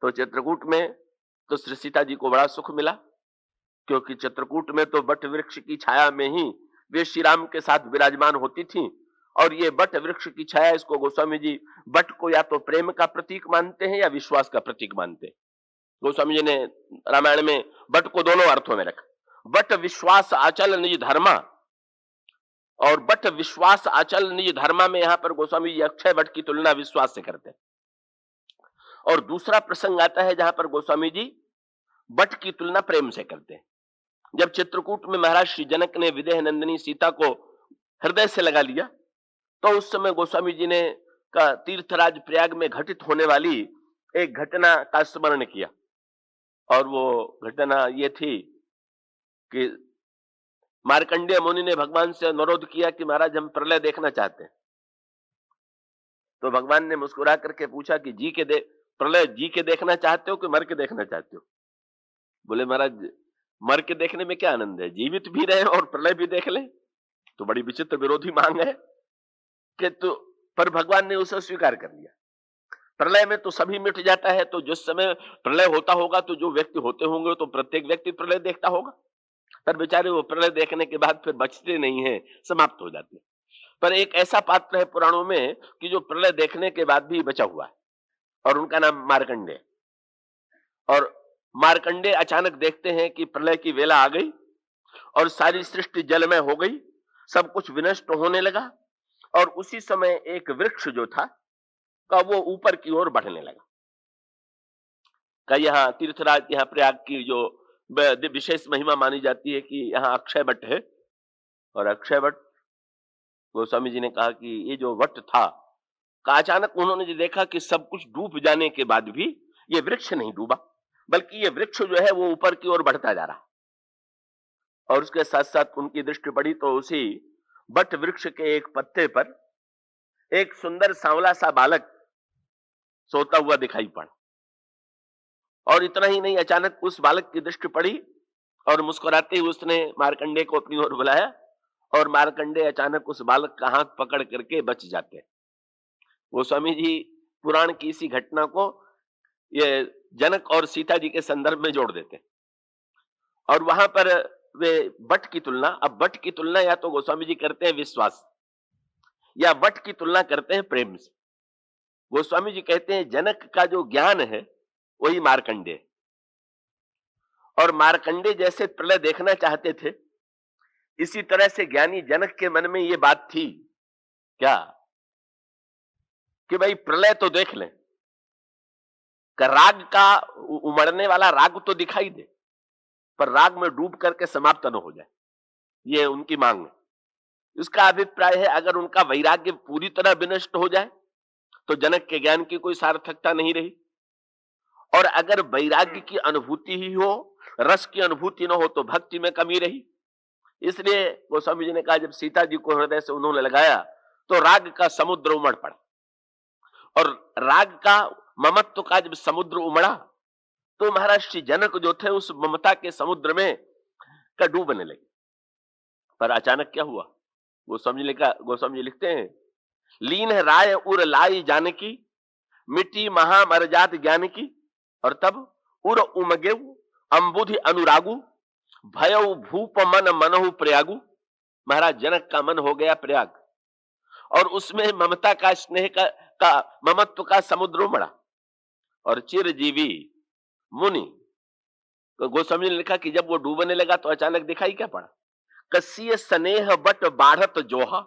तो चित्रकूट में तो श्री सीता जी को बड़ा सुख मिला, क्योंकि चित्रकूट में तो बट वृक्ष की छाया में ही वे श्री राम के साथ विराजमान होती थी। और ये बट वृक्ष की छाया, इसको गोस्वामी जी बट को या तो प्रेम का प्रतीक मानते हैं या विश्वास का प्रतीक मानते हैं। गोस्वामी जी ने रामायण में बट को दोनों अर्थों में रखा। बट विश्वास आचल निज धर्मा, और बट विश्वास आचल निज धर्मा में यहां पर गोस्वामी जी अक्षय बट की तुलना विश्वास से करते हैं। और दूसरा प्रसंग आता है जहां पर गोस्वामी जी बट की तुलना प्रेम से करते हैं। जब चित्रकूट में महाराज श्री जनक ने विदेह नंदिनी सीता को हृदय से लगा लिया, तो उस समय गोस्वामी जी ने का तीर्थराज प्रयाग में घटित होने वाली एक घटना का स्मरण किया। और वो घटना ये थी कि मार्कंडेय मुनि ने भगवान से अनुरोध किया कि महाराज हम प्रलय देखना चाहते हैं। तो भगवान ने मुस्कुरा करके पूछा कि प्रलय जी के देखना चाहते हो कि मर के देखना चाहते हो? बोले महाराज मर के देखने में क्या आनंद है, जीवित भी रहे और प्रलय भी देख ले, तो बड़ी विचित्र विरोधी मांग है कि तो। पर भगवान ने उसे स्वीकार कर लिया। प्रलय में तो सभी मिट जाता है, तो जिस समय प्रलय होता होगा तो जो व्यक्ति होते होंगे तो प्रत्येक व्यक्ति प्रलय देखता होगा, पर बेचारे वो प्रलय देखने के बाद फिर बचते नहीं है, समाप्त हो जाते हैं। पर एक ऐसा पात्र है पुराणों में कि जो प्रलय देखने के बाद भी बचा हुआ है, और उनका नाम मार्कंडेय। और मार्कंडेय अचानक देखते हैं कि प्रलय की वेला आ गई और सारी सृष्टि जलमय हो गई, सब कुछ विनष्ट होने लगा। और उसी समय एक वृक्ष जो था का वो ऊपर की ओर बढ़ने लगा। का यहाँ तीर्थराज, यहाँ प्रयाग की जो विशेष महिमा मानी जाती है कि यहाँ अक्षय वट है। और अक्षय वट, गोस्वामी जी ने कहा कि ये जो वट था का अचानक उन्होंने देखा कि सब कुछ डूब जाने के बाद भी ये वृक्ष नहीं डूबा, बल्कि ये वृक्ष जो है वो ऊपर की ओर बढ़ता जा रहा। और उसके साथ साथ उनकी दृष्टि पड़ी तो उसी वट वृक्ष के एक पत्ते पर एक सुंदर सांवला सा बालक सोता हुआ दिखाई पड़ा। और इतना ही नहीं, अचानक उस बालक की दृष्टि पड़ी और मुस्कुराते हुए उसने मार्कंडेय को अपनी ओर बुलाया, और मार्कंडेय अचानक उस बालक का हाथ पकड़ करके बच जाते। गोस्वामी जी पुराण की इसी घटना को ये जनक और सीता जी के संदर्भ में जोड़ देते। और वहां पर वे बट की तुलना, अब बट की तुलना या तो गोस्वामी जी करते हैं विश्वास, या बट की तुलना करते हैं प्रेम से। गोस्वामी जी कहते हैं जनक का जो ज्ञान है वही मार्कंडेय, और मार्कंडेय जैसे प्रलय देखना चाहते थे, इसी तरह से ज्ञानी जनक के मन में ये बात थी क्या कि भाई प्रलय तो देख लें, राग का उमड़ने वाला राग तो दिखाई दे, पर राग में डूब करके समाप्त न हो जाए, ये उनकी मांग है। इसका अभिप्राय है अगर उनका वैराग्य पूरी तरह विनष्ट हो जाए तो जनक के ज्ञान की कोई सार्थकता नहीं रही, और अगर वैराग्य की अनुभूति ही हो, रस की अनुभूति न हो, तो भक्ति में कमी रही। इसलिए गोस्वामी जी ने कहा जब सीता जी को हृदय से उन्होंने लगाया तो राग का समुद्र उमड़ पड़ा, और राग का ममत्व का जब समुद्र उमड़ा तो महाराज श्री जनक जो थे उस ममता के समुद्र में का डूबने लगे। पर अचानक क्या हुआ, गोस्वामी जी लिखते हैं लीन है राय उर लाई जानकी, मिट्टी महा मरजात ज्ञान की, और तब उर उमगे अंबुधि अनुरागु, भयउ भूप मन मनहु प्रयागु। महाराज जनक का मन हो गया प्रयाग, और उसमें ममता का, स्नेह का ममत्व का समुद्र उमड़ा। और चिरजीवी मुनि, तो गोस्वामी ने लिखा कि जब वो डूबने लगा तो अचानक दिखाई क्या पड़ा, कसीय स्नेह बट बाढ़त जोहा।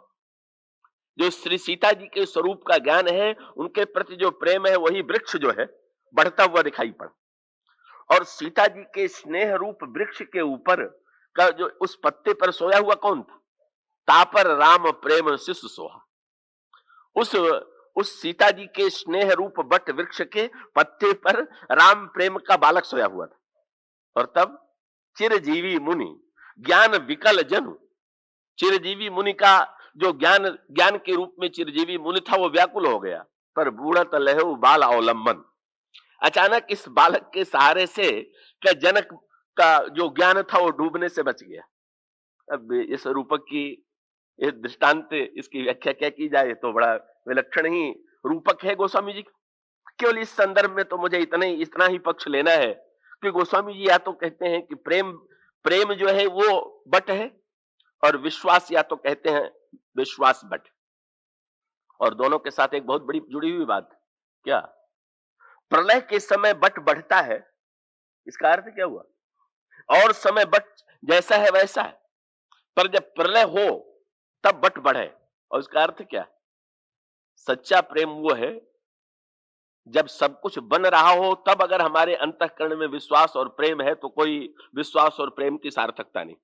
जो श्री सीता जी के स्वरूप का ज्ञान है, उनके प्रति जो प्रेम है, वही वृक्ष जो है बढ़ता हुआ दिखाई पड़ा। और सीता जी के स्नेह रूप वृक्ष के ऊपर का जो उस पत्ते पर सोया हुआ कौन था, तापर राम प्रेम शिशु सोहा। उस सीता जी के स्नेह रूप बट वृक्ष के पत्ते पर राम प्रेम का बालक सोया हुआ था। और तब चिरजीवी मुनि ज्ञान विकल जनु, चिरजीवी मुनि का जो ज्ञान के रूप में चिरजीवी मुनि था वो व्याकुल हो गया। पर बूढ़त लहु बाल अवलंबन, अचानक इस बालक के सहारे से का जनक का जो ज्ञान था वो डूबने से बच गया। अब इस रूपक की इस दृष्टांत, इसकी व्याख्या क्या की जाए तो बड़ा विलक्षण ही रूपक है गोस्वामी जी। केवल इस संदर्भ में तो मुझे इतना ही पक्ष लेना है कि गोस्वामी जी या तो कहते हैं कि प्रेम प्रेम जो है वो बट है, और विश्वास या तो कहते हैं विश्वास बट। और दोनों के साथ एक बहुत बड़ी जुड़ी हुई बात, क्या प्रलय के समय बट बढ़ता है, इसका अर्थ क्या हुआ? और समय बट जैसा है वैसा है, पर जब प्रलय हो तब बट बढ़े, और इसका अर्थ क्या? सच्चा प्रेम वो है जब सब कुछ बन रहा हो तब अगर हमारे अंतःकरण में विश्वास और प्रेम है तो कोई विश्वास और प्रेम की सार्थकता नहीं।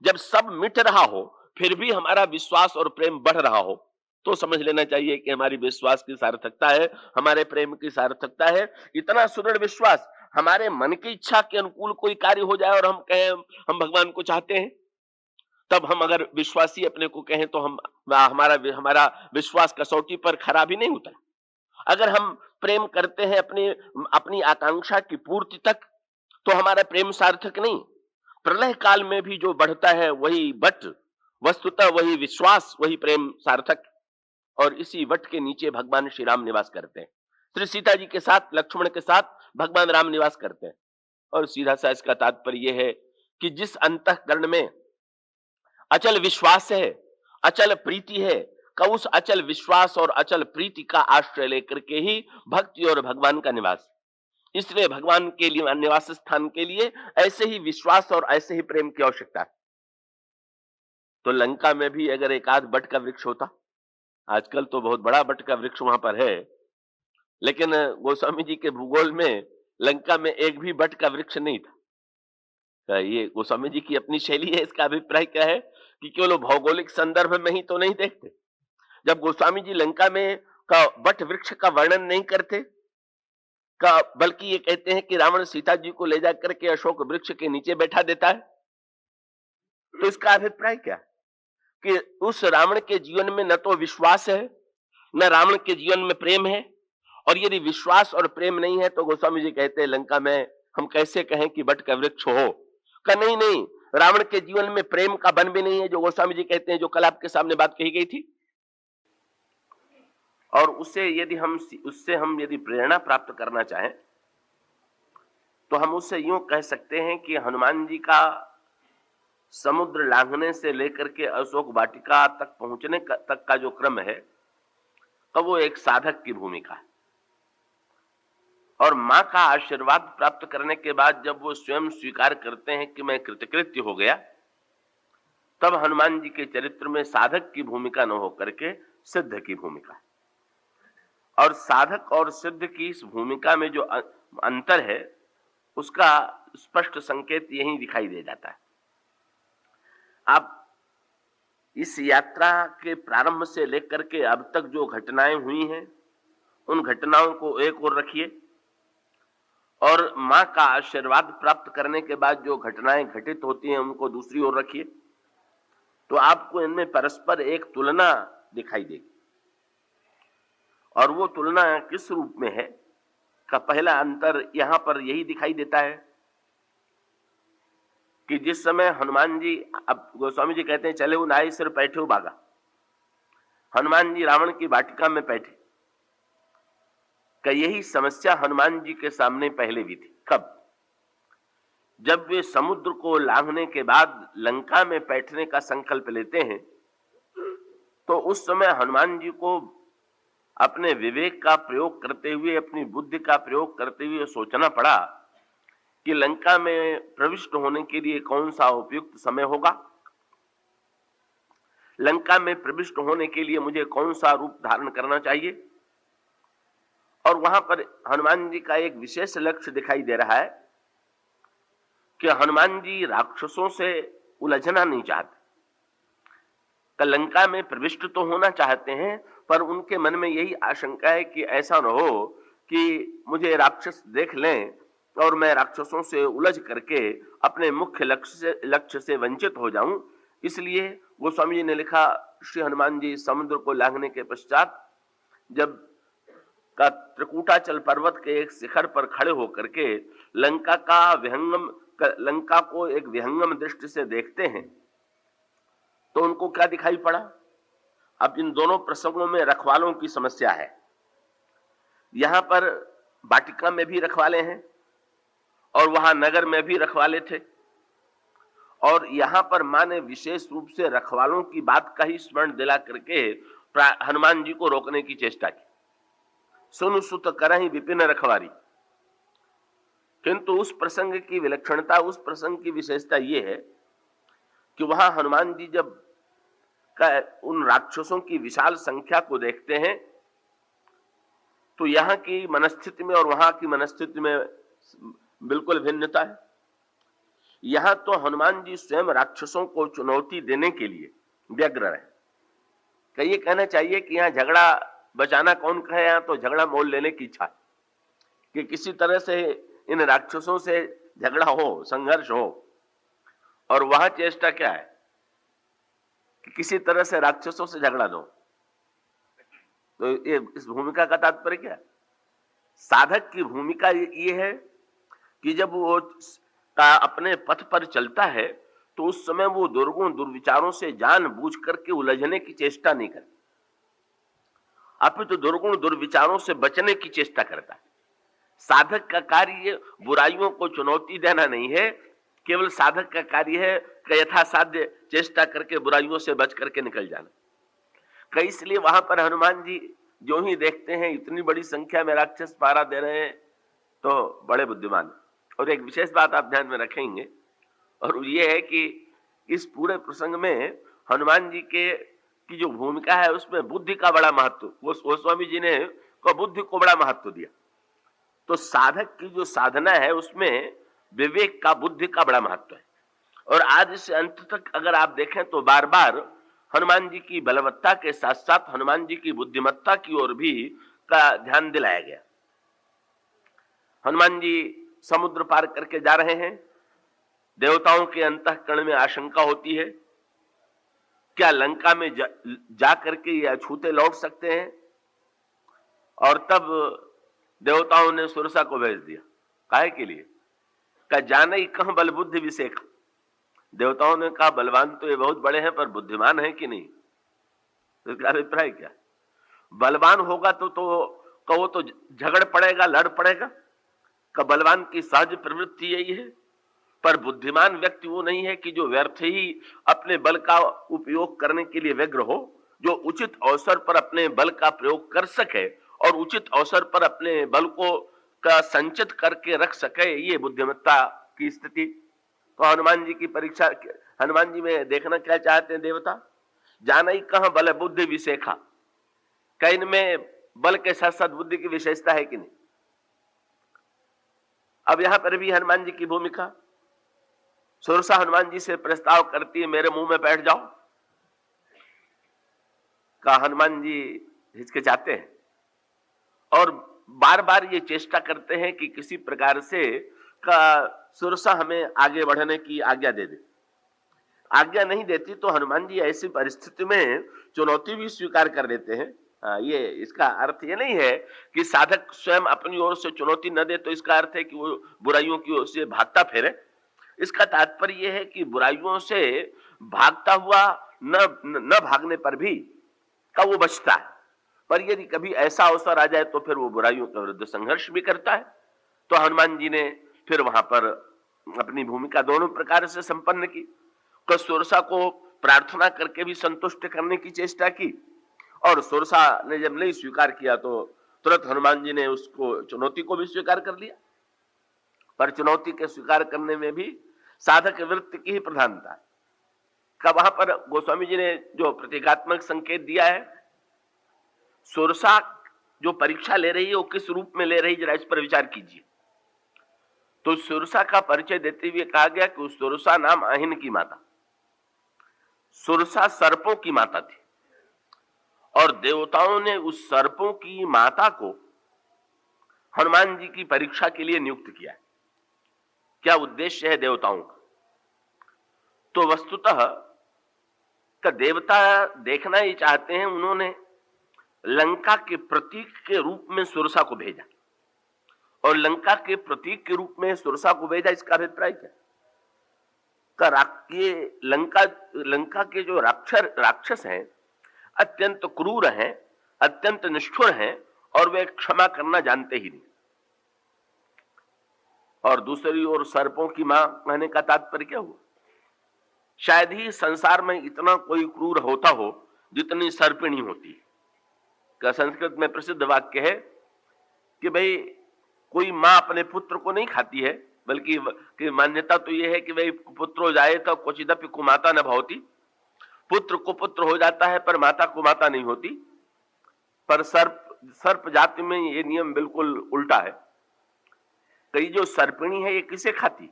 जब सब मिट रहा हो फिर भी हमारा विश्वास और प्रेम बढ़ रहा हो तो समझ लेना चाहिए कि हमारी विश्वास की सार्थकता है, हमारे प्रेम की सार्थकता है। इतना सुदृढ़ विश्वास, हमारे मन की इच्छा के अनुकूल कोई कार्य हो जाए और हम कहें हम भगवान को चाहते हैं, तब हम अगर विश्वासी अपने को कहें तो हम हमारा हमारा विश्वास कसौटी पर खरा भी नहीं होता। अगर हम प्रेम करते हैं अपनी अपनी आकांक्षा की पूर्ति तक तो हमारा प्रेम सार्थक नहीं। प्रलय काल में भी जो बढ़ता है वही बट, वस्तुतः वही विश्वास, वही प्रेम सार्थक। और इसी वट के नीचे भगवान श्री राम निवास करते हैं। श्री सीता जी के साथ, लक्ष्मण के साथ भगवान राम निवास करते हैं। और सीधा सा इसका तात्पर्य यह है कि जिस अंतःकरण में अचल विश्वास है, अचल प्रीति है, का उस अचल विश्वास और अचल प्रीति का आश्रय लेकर के ही भक्ति और भगवान का निवास। इसलिए भगवान के लिए निवास स्थान के लिए ऐसे ही विश्वास और ऐसे ही प्रेम की आवश्यकता है। तो लंका में भी अगर एक आध बट का वृक्ष होता, आजकल तो बहुत बड़ा बट का वृक्ष वहां पर है, लेकिन गोस्वामी जी के भूगोल में लंका में एक भी बट का वृक्ष नहीं था। ये गोस्वामी जी की अपनी शैली है। इसका अभिप्राय क्या है कि केवल भौगोलिक संदर्भ में ही तो नहीं देखते। जब गोस्वामी जी लंका में का बट वृक्ष का वर्णन नहीं करते का, बल्कि ये कहते हैं कि रावण सीता जी को ले जाकर के अशोक वृक्ष के नीचे बैठा देता है, तो इसका अभिप्राय क्या कि उस रावण के जीवन में न तो विश्वास है, न रावण के जीवन में प्रेम है। और यदि विश्वास और प्रेम नहीं है तो गोस्वामी जी कहते हैं लंका में हम कैसे कहें कि बट का वृक्ष हो? का नहीं, रावण के जीवन में प्रेम का बन भी नहीं है, जो गोस्वामी जी कहते हैं, जो कल आपके सामने बात कही गई थी। और उससे हम यदि प्रेरणा प्राप्त करना चाहें तो हम उससे यूं कह सकते हैं कि हनुमान जी का समुद्र लांघने से लेकर के अशोक वाटिका तक पहुंचने तक का जो क्रम है, तो वो एक साधक की भूमिका है। और मां का आशीर्वाद प्राप्त करने के बाद जब वो स्वयं स्वीकार करते हैं कि मैं कृतकृत्य हो गया, तब हनुमान जी के चरित्र में साधक की भूमिका न होकर के सिद्ध की भूमिका है। और साधक और सिद्ध की इस भूमिका में जो अंतर है उसका स्पष्ट संकेत यही दिखाई दे जाता है। आप इस यात्रा के प्रारंभ से लेकर के अब तक जो घटनाएं हुई हैं उन घटनाओं को एक ओर रखिए और मां का आशीर्वाद प्राप्त करने के बाद जो घटनाएं घटित होती हैं उनको दूसरी ओर रखिए, तो आपको इनमें परस्पर एक तुलना दिखाई देगी। और वो तुलना किस रूप में है का पहला अंतर यहां पर यही दिखाई देता है कि जिस समय हनुमान जी, अब गोस्वामी जी कहते हैं चले वो नाई सिर बैठे हो बागा, हनुमान जी रावण की वाटिका में बैठे, का यही समस्या हनुमान जी के सामने पहले भी थी। कब? जब वे समुद्र को लांघने के बाद लंका में बैठने का संकल्प लेते हैं तो उस समय हनुमान जी को अपने विवेक का प्रयोग करते हुए, अपनी बुद्धि का प्रयोग करते हुए सोचना पड़ा कि लंका में प्रविष्ट होने के लिए कौन सा उपयुक्त समय होगा, लंका में प्रविष्ट होने के लिए मुझे कौन सा रूप धारण करना चाहिए। और वहां पर हनुमान जी का एक विशेष लक्ष्य दिखाई दे रहा है कि हनुमान जी राक्षसों से उलझना नहीं चाहते, लंका में प्रविष्ट तो होना चाहते हैं, पर उनके मन में यही आशंका है कि ऐसा न हो कि मुझे राक्षस देख लें और मैं राक्षसों से उलझ करके अपने मुख्य लक्ष्य से वंचित हो जाऊं। इसलिए गोस्वामी जी ने लिखा, श्री हनुमान जी समुद्र को लांघने के पश्चात जब का त्रिकूटाचल पर्वत के एक शिखर पर खड़े होकर के लंका को एक विहंगम दृष्टि से देखते हैं तो उनको क्या दिखाई पड़ा? अब इन दोनों प्रसंगों में रखवालों की समस्या है यहां पर वाटिका में भी रखवाले हैं और वहां नगर में भी रखवाले थे, और यहां पर मां ने विशेष रूप से रखवालों की बात का ही स्मरण दिला करके हनुमान जी को रोकने की चेष्टा की। सुन सुत करहि विपिन रखवारी। किंतु उस प्रसंग की विलक्षणता, उस प्रसंग की विशेषता यह है कि वहां हनुमान जी जब उन राक्षसों की विशाल संख्या को देखते हैं तो यहां की मनस्थिति में और वहां की मनस्थिति में बिल्कुल भिन्नता है। यहां तो हनुमान जी स्वयं राक्षसों को चुनौती देने के लिए व्यग्र रहे। कई कहना चाहिए कि यहां झगड़ा बचाना कौन कहे, यहां तो झगड़ा मोल लेने की इच्छा है कि किसी तरह से इन राक्षसों से झगड़ा हो, संघर्ष हो। और वहां चेष्टा क्या है कि किसी तरह से राक्षसों से झगड़ा दो। तो ये इस भूमिका का तात्पर्य क्या है? साधक की भूमिका ये है कि जब वो अपने पथ पर चलता है तो उस समय वो दुर्गुण दुर्विचारों से जानबूझ करके उलझने की चेष्टा नहीं करता, अपितु तो दुर्गुण दुर्विचारों से बचने की चेष्टा करता है। साधक का कार्य बुराइयों को चुनौती देना नहीं है, केवल साधक का कार्य है कि यथासाध्य चेष्टा करके बुराइयों से बच करके निकल जाना। कई इसलिए वहां पर हनुमान जी जो ही देखते हैं इतनी बड़ी संख्या में राक्षस पहरा दे रहे हैं तो बड़े बुद्धिमान। और एक विशेष बात आप ध्यान में रखेंगे, और ये है कि इस पूरे प्रसंग में हनुमान जी की जो भूमिका है उसमें बुद्धि का बड़ा महत्व, वो गोस्वामी जी ने बुद्धि को बड़ा महत्व दिया। तो साधक की जो साधना है उसमें विवेक का, बुद्धि का बड़ा महत्व है। और आज से अंत तक अगर आप देखें तो बार बार हनुमान जी की बलवत्ता के साथ साथ हनुमान जी की बुद्धिमत्ता की ओर भी का ध्यान दिलाया गया। हनुमान जी समुद्र पार करके जा रहे हैं, देवताओं के अंतःकरण में आशंका होती है क्या लंका में जा करके ये अछूते लौट सकते हैं। और तब देवताओं ने सुरसा को भेज दिया। काहे के लिए? का जाने ही कहां बल बुद्धि विशेख। देवताओं ने कहा बलवान तो ये बहुत बड़े हैं पर बुद्धिमान है कि नहीं। तो इसका अभिप्राय क्या? बलवान होगा तो वो तो झगड़ पड़ेगा, लड़ पड़ेगा। का बलवान की सहज प्रवृत्ति यही है, पर बुद्धिमान व्यक्ति वो नहीं है कि जो व्यर्थ ही अपने बल का उपयोग करने के लिए व्यग्र हो, जो उचित अवसर पर अपने बल का प्रयोग कर सके और उचित अवसर पर अपने बल को का संचित करके रख सके, ये बुद्धिमत्ता की स्थिति। तो हनुमान जी की परीक्षा, हनुमान जी में देखना क्या चाहते हैं देवता? जाना ही कहां बल बुद्धि विशेखा। कहीं इनमें बल के साथ साथ बुद्धि की विशेषता है कि नहीं। अब यहां पर भी हनुमान जी की भूमिका, सुरसा हनुमान जी से प्रस्ताव करती है मेरे मुंह में बैठ जाओ। का हनुमान जी हिचकिचाते हैं और बार बार ये चेष्टा करते हैं कि किसी प्रकार से का सुरसा हमें आगे बढ़ने की आज्ञा दे दे। आज्ञा नहीं देती तो हनुमान जी ऐसी परिस्थिति में चुनौती भी स्वीकार कर लेते हैं। ये इसका अर्थ ये नहीं है कि साधक स्वयं अपनी ओर से चुनौती न दे तो इसका अर्थ है कि वो बुराइयों की ओर से भागता फिरे। इसका तात्पर्य यह है कि बुराइयों से भागता हुआ न भागने पर भी का वो बचता है, पर यदि कभी ऐसा अवसर आ जाए तो फिर वो बुराइयों के विरुद्ध संघर्ष भी करता है। तो हनुमान जी ने फिर वहां पर अपनी भूमिका दोनों प्रकार से संपन्न की। तो सुरसा को प्रार्थना करके भी संतुष्ट करने की चेष्टा की, और सुरसा ने जब नहीं स्वीकार किया तो तुरंत हनुमान जी ने उसको चुनौती को भी स्वीकार कर लिया। पर चुनौती के स्वीकार करने में भी साधक वृत्ति की ही प्रधानता है। का वहां पर गोस्वामी जी ने जो प्रतीकात्मक संकेत दिया है, सुरसा जो परीक्षा ले रही है वो किस रूप में ले रही, जरा इस पर विचार कीजिए। तो सुरसा का परिचय देते हुए कहा गया कि उस सुरसा नाम अहिन की माता। सुरसा सर्पों की माता थी और देवताओं ने उस सर्पों की माता को हनुमान जी की परीक्षा के लिए नियुक्त किया। क्या उद्देश्य है देवताओं का? तो वस्तुतः का देवता देखना ही चाहते हैं। उन्होंने लंका के प्रतीक के रूप में सुरसा को भेजा, और लंका के प्रतीक के रूप में सुरसा को भेजा। इसका अभिप्राय क्या? ये लंका के जो राक्षस हैं अत्यंत क्रूर हैं, अत्यंत निष्ठुर हैं, और वे क्षमा करना जानते ही नहीं। और दूसरी ओर सर्पों की मां कहने का तात्पर्य क्या हुआ? शायद ही संसार में इतना कोई क्रूर होता हो जितनी सर्पिणी होती है। का संस्कृत में प्रसिद्ध वाक्य है कि भाई कोई मां अपने पुत्र को नहीं खाती है, बल्कि कि मान्यता तो यह है कि भाई पुत्रो जाए तो क्वचिदपि कुमाता न भवति, पुत्र को पुत्र हो जाता है पर माता को माता नहीं होती। पर सर्प जाति में ये नियम बिल्कुल उल्टा है। कई जो सर्पिणी है ये किसे खाती?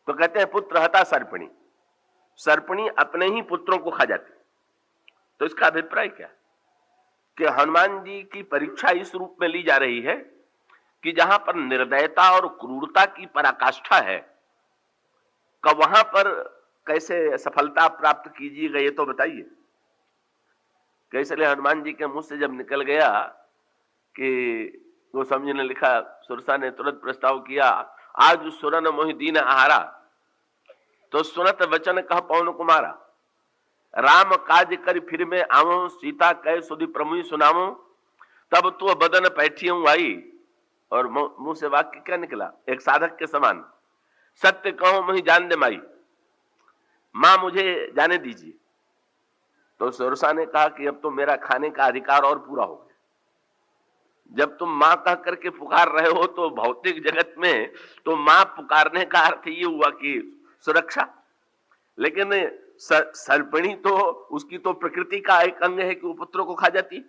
तो कहते हैं पुत्र हता सर्पिणी, सर्पिणी अपने ही पुत्रों को खा जाती। तो इसका अभिप्राय क्या कि हनुमान जी की परीक्षा इस रूप में ली जा रही है कि जहां पर निर्दयता और क्रूरता की पराकाष्ठा है, कब वहां पर कैसे सफलता प्राप्त कीजिएगा ये तो बताइए। कैसे हनुमान जी के मुंह से जब निकल गया कि गोस्वामी जी ने लिखा, सुरसा ने तुरंत प्रस्ताव किया, आज सुरन मोहि दीन आहारा, तो सुनत वचन कह पवन कुमारा, राम काज कर फिर में आवो, सीता कह सुधि प्रमुहि सुनावो, तब तो बदन पैठियों आई। और मुंह से वाक्य क्या निकला? एक साधक के समान, सत्य कहो मही जान दे माई, मां मुझे जाने दीजिए। तो सुरसा ने कहा कि अब तो मेरा खाने का अधिकार और पूरा हो गया। जब तुम मां कह करके पुकार रहे हो तो भौतिक जगत में तो मां पुकारने का अर्थ ये हुआ कि सुरक्षा, लेकिन सर्पिणी तो उसकी तो प्रकृति का एक अंग है कि वो पुत्रों को खा जाती।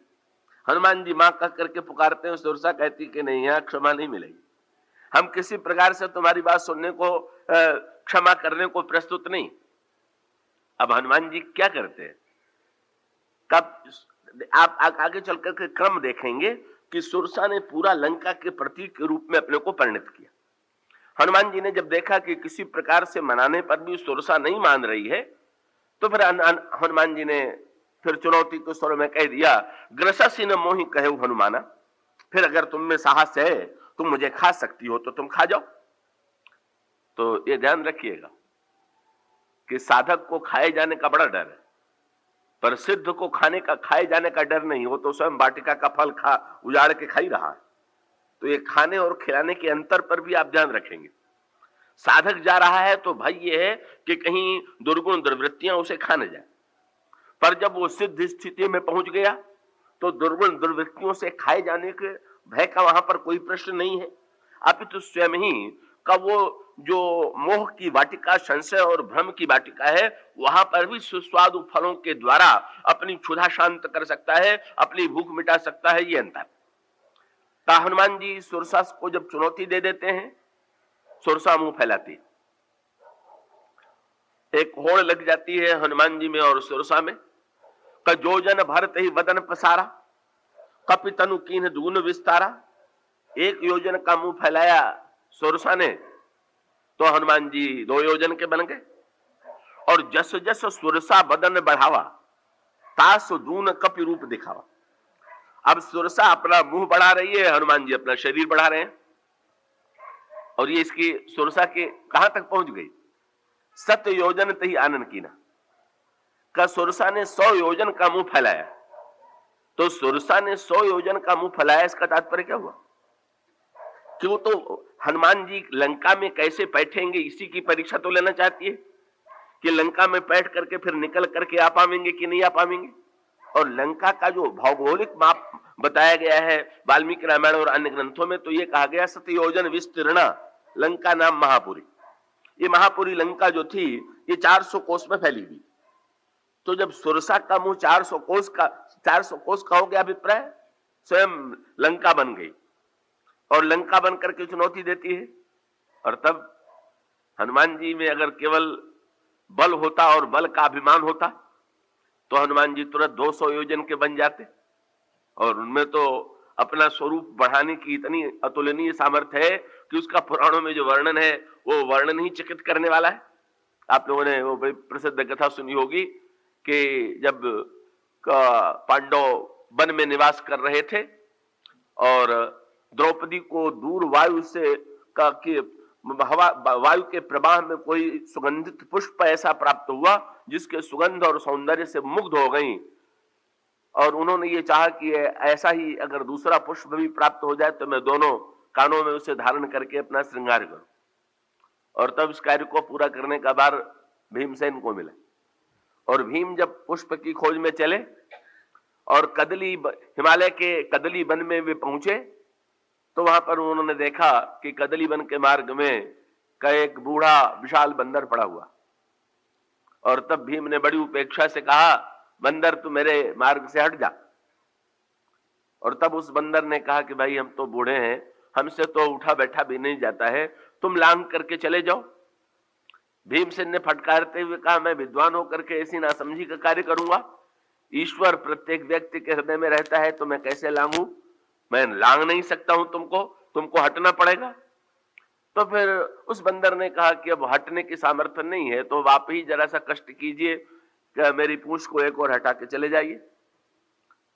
हनुमान जी मां कह करके पुकारते हैं, सुरसा कहती कि नहीं, यहां क्षमा नहीं मिलेगी, हम किसी प्रकार से तुम्हारी बात सुनने को क्षमा करने को प्रस्तुत नहीं। अब हनुमान जी क्या करते हैं? कब आप आगे चलकर के क्रम देखेंगे कि सुरसा ने पूरा लंका के प्रतीक के रूप में अपने को परिणत किया। हनुमान जी ने जब देखा कि किसी प्रकार से मनाने पर भी सुरसा नहीं मान रही है, तो फिर हनुमान जी ने फिर चुनौती के स्वर में कह दिया, ग्रससी न मोहि कहे हनुमाना, फिर अगर तुम में साहस है, तुम मुझे खा सकती हो तो तुम खा जाओ। तो ये ध्यान रखिएगा कि साधक को खाए जाने का बड़ा डर है, पर सिद्ध को खाए जाने का डर नहीं। वो तो स्वयं वाटिका का फल उजाड़ के खा ही रहा है। तो ये खाने और खिलाने के अंतर पर भी आप ध्यान रखेंगे। साधक जा रहा है तो भाई ये है कि कहीं दुर्गुण दुर्वृत्तियां उसे खा न जाए, पर जब वो सिद्ध स्थिति में पहुंच गया तो दुर्गुण दुर्वृत्तियों से खाए जाने के भय का वहां पर कोई प्रश्न नहीं है। अपितु स्वयं ही का वो जो मोह की वाटिका, संशय और भ्रम की वाटिका है, वहां पर भी सुस्वादु फलों के द्वारा अपनी क्षुधा शांत कर सकता है, अपनी भूख मिटा सकता है। ये अंतर ता हनुमान जी सुरसा को जब चुनौती दे देते हैं, सुरसा मुंह फैलाती, एक होड़ लग जाती है हनुमान जी में और सुरसा में। जोजन भरत ही वदन पसारा, कपि तनु कीन्ह दून विस्तारा। एक योजन का मुंह फैलाया सुरसा ने तो हनुमान जी 2 योजन के बन गए। और जस जस सुरसा बदन बढ़ावा, तास दून कपि रूप दिखावा। अब सुरसा अपना मुंह बढ़ा रही है, हनुमान जी अपना शरीर बढ़ा रहे हैं। और ये इसकी सुरसा के कहां तक पहुंच गई? 7 योजन तही आनंद कीना। का सुरसा ने 100 योजन का मुंह फैलाया। तो सुरसा ने 100 योजन का मुंह फैलाया, इसका तात्पर्य क्या हुआ? क्यों तो हनुमान जी लंका में कैसे बैठेंगे इसी की परीक्षा तो लेना चाहती है कि लंका में बैठ करके फिर निकल करके आ पाएंगे कि नहीं आ पाएंगे। और लंका का जो भौगोलिक माप बताया गया है वाल्मीकि रामायण और अन्य ग्रंथों में, तो ये कहा गया 7 योजन विस्तीर्णा लंका नाम महापुरी। ये महापुरी लंका जो थी ये 400 कोस में फैली हुई। तो जब सुरसा का मुंह 400 कोस का हो गया, अभिप्राय स्वयं लंका बन गई और लंका बन करके चुनौती देती है। और तब हनुमान जी में अगर केवल बल होता और बल का अभिमान होता तो हनुमान जी तुरंत 200 योजन के बन जाते। और उनमें तो अपना स्वरूप बढ़ाने की इतनी अतुलनीय सामर्थ्य है कि उसका पुराणों में जो वर्णन है वो वर्णन ही चकित करने वाला है। आप लोगों ने वो बड़ी प्रसिद्ध कथा सुनी होगी कि जब पांडव वन में निवास कर रहे थे और द्रौपदी को दूर वायु से वायु के प्रवाह में कोई सुगंधित पुष्प ऐसा प्राप्त हुआ जिसके सुगंध और सौंदर्य से मुग्ध हो गई। और उन्होंने ये चाहा कि ऐसा ही अगर दूसरा पुष्प भी प्राप्त हो जाए तो मैं दोनों कानों में उसे धारण करके अपना श्रृंगार करूं। और तब इस कार्य को पूरा करने का भार भीमसेन को मिला। और भीम जब पुष्प की खोज में चले और हिमालय के कदली वन में वे पहुंचे, तो वहां पर उन्होंने देखा कि कदली वन के मार्ग में का एक बूढ़ा विशाल बंदर पड़ा हुआ। और तब भीम ने बड़ी उपेक्षा से कहा, बंदर तू मेरे मार्ग से हट जा। और तब उस बंदर ने कहा कि भाई हम तो बूढ़े हैं, हमसे तो उठा बैठा भी नहीं जाता है, तुम लांग करके चले जाओ। भीमसेन ने फटकारते हुए कहा, मैं विद्वान होकर के ऐसी नासमझी का कार्य करूंगा? ईश्वर प्रत्येक व्यक्ति के हृदय में रहता है तो मैं कैसे लांगू? मैं लांग नहीं सकता हूं तुमको हटना पड़ेगा। तो फिर उस बंदर ने कहा कि अब हटने की सामर्थ्य नहीं है, तो आप ही जरा सा कष्ट कीजिए कि मेरी पूंछ को एक और हटा के चले जाइए।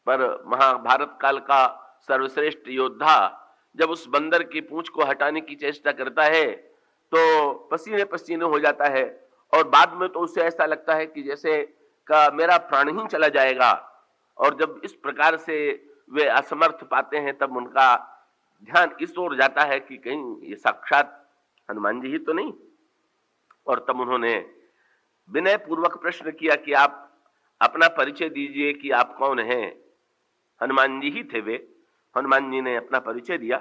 पर महाभारत काल का सर्वश्रेष्ठ योद्धा जब उस बंदर की पूंछ को हटाने की चेष्टा करता है तो पसीने पसीने हो जाता है, और बाद में तो उसे ऐसा लगता है कि जैसे का मेरा प्राण ही चला जाएगा। और जब इस प्रकार से वे असमर्थ पाते हैं तब उनका ध्यान इस ओर जाता है कि कहीं ये साक्षात हनुमान जी ही तो नहीं। और तब उन्होंने विनय पूर्वक प्रश्न किया कि आप अपना परिचय दीजिए कि आप कौन हैं। हनुमान जी ही थे वे। हनुमान जी ने अपना परिचय दिया।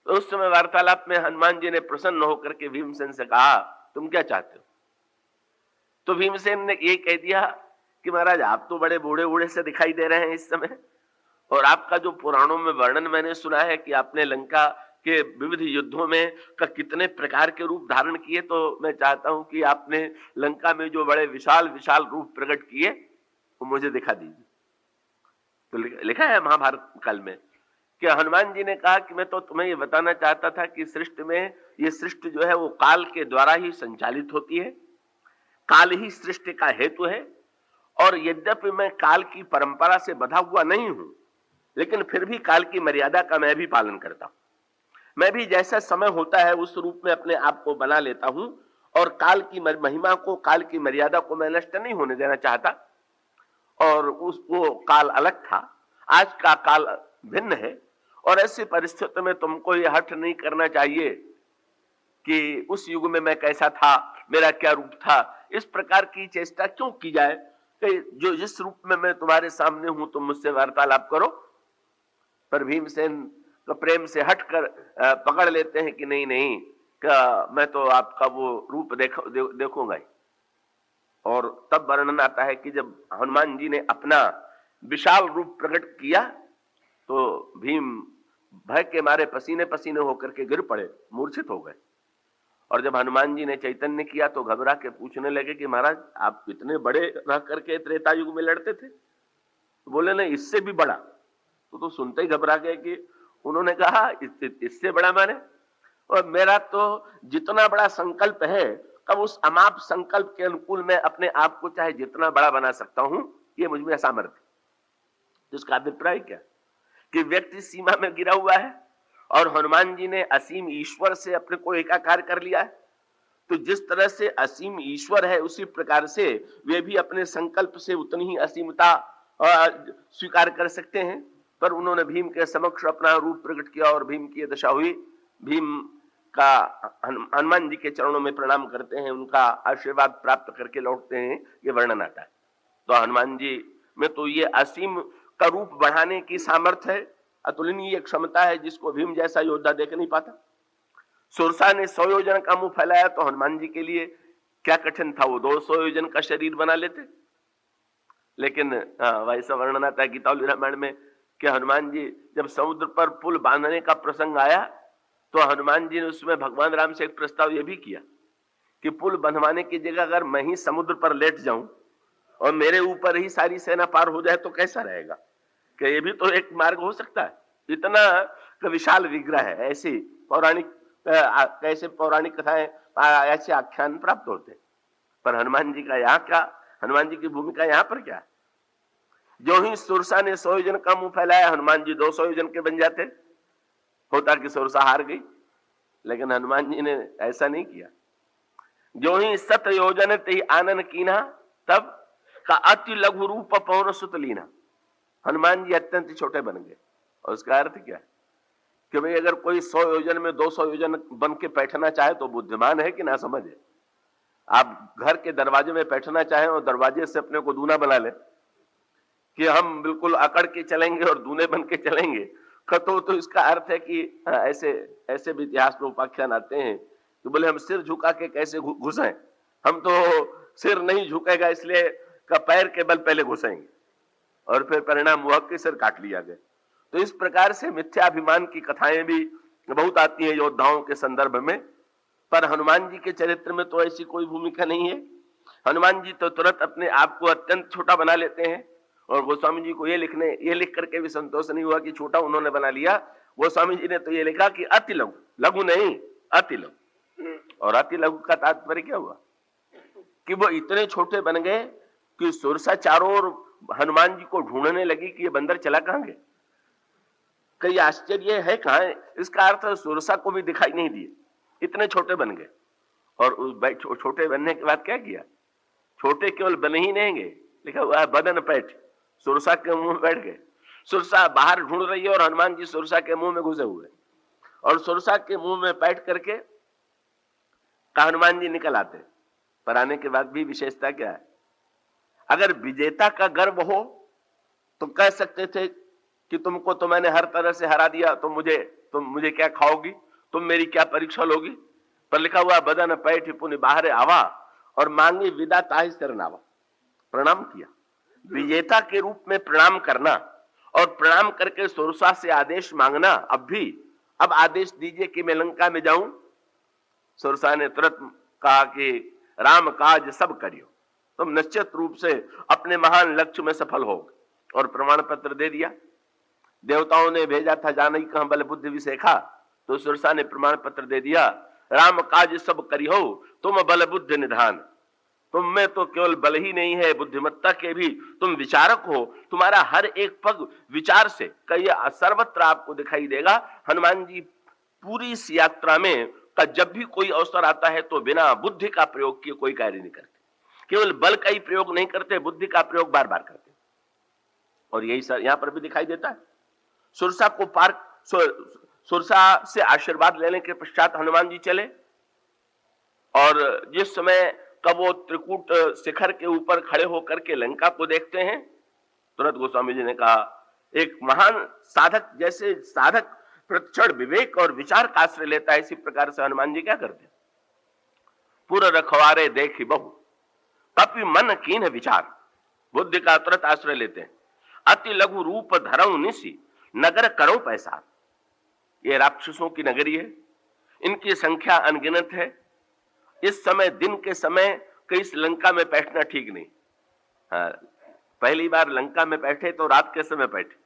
तो उस समय वार्तालाप में हनुमान जी ने प्रसन्न होकर के भीमसेन से कहा, तुम क्या चाहते हो? तो भीमसेन ने ये कह दिया कि महाराज आप तो बड़े बूढ़े बूढ़े से दिखाई दे रहे हैं इस समय, और आपका जो पुराणों में वर्णन मैंने सुना है कि आपने लंका के विविध युद्धों में का कितने प्रकार के रूप धारण किए, तो मैं चाहता हूं कि आपने लंका में जो बड़े विशाल विशाल रूप प्रकट किए वो मुझे दिखा दीजिए। तो लिखा है महाभारत काल में कि हनुमान जी ने कहा कि मैं तो तुम्हें ये बताना चाहता था कि सृष्टि में ये सृष्टि जो है वो काल के द्वारा ही संचालित होती है, काल ही सृष्टि का हेतु है। और यद्यपि मैं काल की परंपरा से बंधा हुआ नहीं हूं, लेकिन फिर भी काल की मर्यादा का मैं भी पालन करता हूं। मैं भी जैसा समय होता है उस रूप में अपने आप को बना लेता हूं, और काल की महिमा को, काल की मर्यादा को मैं नष्ट नहीं होने देना चाहता। और वो काल अलग था, आज का काल भिन्न है, और ऐसी परिस्थिति में तुमको ये हठ नहीं करना चाहिए कि उस युग में मैं कैसा था, मेरा क्या रूप था। इस प्रकार की चेष्टा क्यों की जाए कि जो जिस रूप में मैं तुम्हारे सामने हूं तुम मुझसे वार्तालाप करो। पर भीमसेन तो प्रेम से हटकर पकड़ लेते हैं कि नहीं नहीं, मैं तो आपका वो रूप देखूंगा ही। और तब वर्णन आता है कि जब हनुमान जी ने अपना विशाल रूप प्रकट किया तो भीम भय के मारे पसीने पसीने होकर के गिर पड़े, मूर्छित हो गए। और जब हनुमान जी ने चैतन्य किया तो घबरा के पूछने लगे कि महाराज आप इतने बड़े रह करके त्रेता युग में लड़ते थे? बोले नहीं, इससे भी बड़ा। तो सुनते ही घबरा गए कि उन्होंने कहा इससे बड़ा माने? और मेरा तो जितना बड़ा संकल्प है, कब उस अमाप संकल्प के अनुकूल मैं अपने आप को चाहे जितना बड़ा बना सकता हूं, ये मुझ में सामर्थ्य। तो इसका अभिप्राय क्या कि व्यक्ति सीमा में गिरा हुआ है और हनुमान जी ने असीम ईश्वर से अपने को एकाकार कर लिया है। तो जिस तरह से असीम ईश्वर है उसी प्रकार से वे भी अपने संकल्प से उतनी ही असीमता स्वीकार कर सकते हैं। पर उन्होंने भीम के समक्ष अपना रूप प्रकट किया और भीम की दशा हुई। भीम का हनुमान जी के चरणों में प्रणाम करते हैं, उनका आशीर्वाद प्राप्त करके लौटते हैं, ये वर्णन आता है। तो हनुमान जी में तो ये असीम का रूप बढ़ाने की सामर्थ्य है, अतुलनीय क्षमता है, जिसको भीम जैसा योद्धा देख नहीं पाता। सुरसा ने 100 योजन का मुंह फैलाया तो हनुमान जी के लिए क्या कठिन था, वो 200 योजन का शरीर बना लेते। लेकिन वैसा वर्णन आता है गीतावली रामायण में कि हनुमान जी जब समुद्र पर पुल बांधने का प्रसंग आया तो हनुमान जी ने उसमें भगवान राम से एक प्रस्ताव यह भी किया कि पुल बंधवाने की जगह अगर मैं ही समुद्र पर लेट जाऊं और मेरे ऊपर ही सारी सेना पार हो जाए तो कैसा रहेगा, कि ये भी तो एक मार्ग हो सकता है। इतना विशाल विग्रह है। ऐसी पौराणिक कैसे पौराणिक कथाएं, ऐसे आख्यान प्राप्त होते। पर हनुमान जी का यहाँ क्या, हनुमान जी की भूमिका यहाँ पर क्या? जो ही सुरसा ने 100 योजन का मुंह फैलाया, हनुमान जी 200 योजन के बन जाते। होता कि सुरसा हार गई, लेकिन हनुमान जी ने ऐसा नहीं किया। जो ही 7 योजन ते आनन कीना, तब का अति लघु रूप पौन सुत लीना। हनुमान जी अत्यंत ही छोटे बन गए। और उसका अर्थ क्या है कि भाई अगर कोई 100 योजन में 200 योजन बन के बैठना चाहे तो बुद्धिमान है कि ना समझ है। आप घर के दरवाजे में बैठना चाहें और दरवाजे से अपने को दूना बना ले कि हम बिल्कुल अकड़ के चलेंगे और दूने बन के चलेंगे, तो इसका अर्थ है कि ऐसे ऐसे भी इतिहास में उपाख्यान आते हैं कि बोले हम सिर झुका के कैसे घुसें, हम तो सिर नहीं झुकेगा इसलिए का पैर के बल पहले घुसेंगे, और फिर परिणाम हुआ कि सिर काट लिया गया। तो इस प्रकार से मिथ्याभिमान की कथाएं भी बहुत आती हैं योद्धाओं के संदर्भ में, पर हनुमान जी के चरित्र में तो ऐसी कोई भूमिका नहीं है। हनुमान जी तो तुरंत अपने आप को अत्यंत छोटा बना लेते हैं, और गोस्वामी जी को ये लिख करके भी संतोष नहीं हुआ कि छोटा उन्होंने बना लिया। गोस्वामी जी ने तो ये लिखा कि अति लघु, लघु नहीं अति लघु। और अति लघु का तात्पर्य क्या हुआ कि वो इतने छोटे बन गए कि सुरसा चारों ओर हनुमान जी को ढूंढने लगी कि ये बंदर चला कहां गया, कई आश्चर्य है कहां है। इसका अर्थ सुरसा को भी दिखाई नहीं दिए, इतने छोटे बन गए। और उस छोटे बनने के बाद क्या किया, छोटे केवल बन ही नहीं गए, लिखा हुआ है बदन पैठ सुरसा के मुंह में बैठ गए। सुरसा बाहर ढूंढ रही है और हनुमान जी सुरसा के मुंह में घुसे हुए, और सुरसा के मुंह में बैठ करके हनुमान जी निकल आते। पर आने के बाद भी विशेषता क्या है, अगर विजेता का गर्व हो तो कह सकते थे कि तुमको तो मैंने हर तरह से हरा दिया, तुम मुझे क्या खाओगी, तुम मेरी क्या परीक्षा लोगी। पर लिखा हुआ बदन पैठ पुनि बाहर आवा और मांगी विदा ताहि शरणावा, प्रणाम किया। विजेता के रूप में प्रणाम करना और प्रणाम करके सुरसा से आदेश मांगना, अब आदेश दीजिए कि मैं लंका में जाऊं। सुरसा ने तुरंत कहा कि राम काज सब करियो, तुम निश्चित रूप से अपने महान लक्ष्य में सफल हो, और प्रमाण पत्र दे दिया। देवताओं ने भेजा था जानई कहां बल बुद्धि विशेखा, तो सुरसा ने प्रमाण पत्र दे दिया, राम काज सब करियो तुम बल बुद्धि निधान। तुम में तो केवल बल ही नहीं है, बुद्धिमत्ता के भी तुम विचारक हो, तुम्हारा हर एक पग विचार से कई सर्वत्र आपको दिखाई देगा। हनुमान जी पूरी इस यात्रा में का जब भी कोई अवसर आता है तो बिना बुद्धि का प्रयोग किए कोई कार्य नहीं करते, केवल बल का ही प्रयोग नहीं करते, बुद्धि का प्रयोग बार बार करते। और यही सर यहां पर भी दिखाई देता है। सुरसा को सुरसा से आशीर्वाद लेने के पश्चात हनुमान जी चले, और जिस समय कब वो त्रिकूट शिखर के ऊपर खड़े होकर के लंका को देखते हैं, तुरंत गोस्वामी जी ने कहा एक महान साधक जैसे साधक प्रतिक्षण विवेक और विचार का आश्रय लेता है, इसी प्रकार से हनुमान जी क्या करते, पुर रखवारे देखी बहु कपि मन कीन विचार, बुद्धि का तुरंत आश्रय लेते हैं। अति लघु रूप धरऊ निसी नगर करो पैसा, ये राक्षसों की नगरी है, इनकी संख्या अनगिनत है। इस समय दिन के समय कि इस लंका में बैठना ठीक नहीं। हाँ, पहली बार लंका में बैठे तो रात के समय बैठे,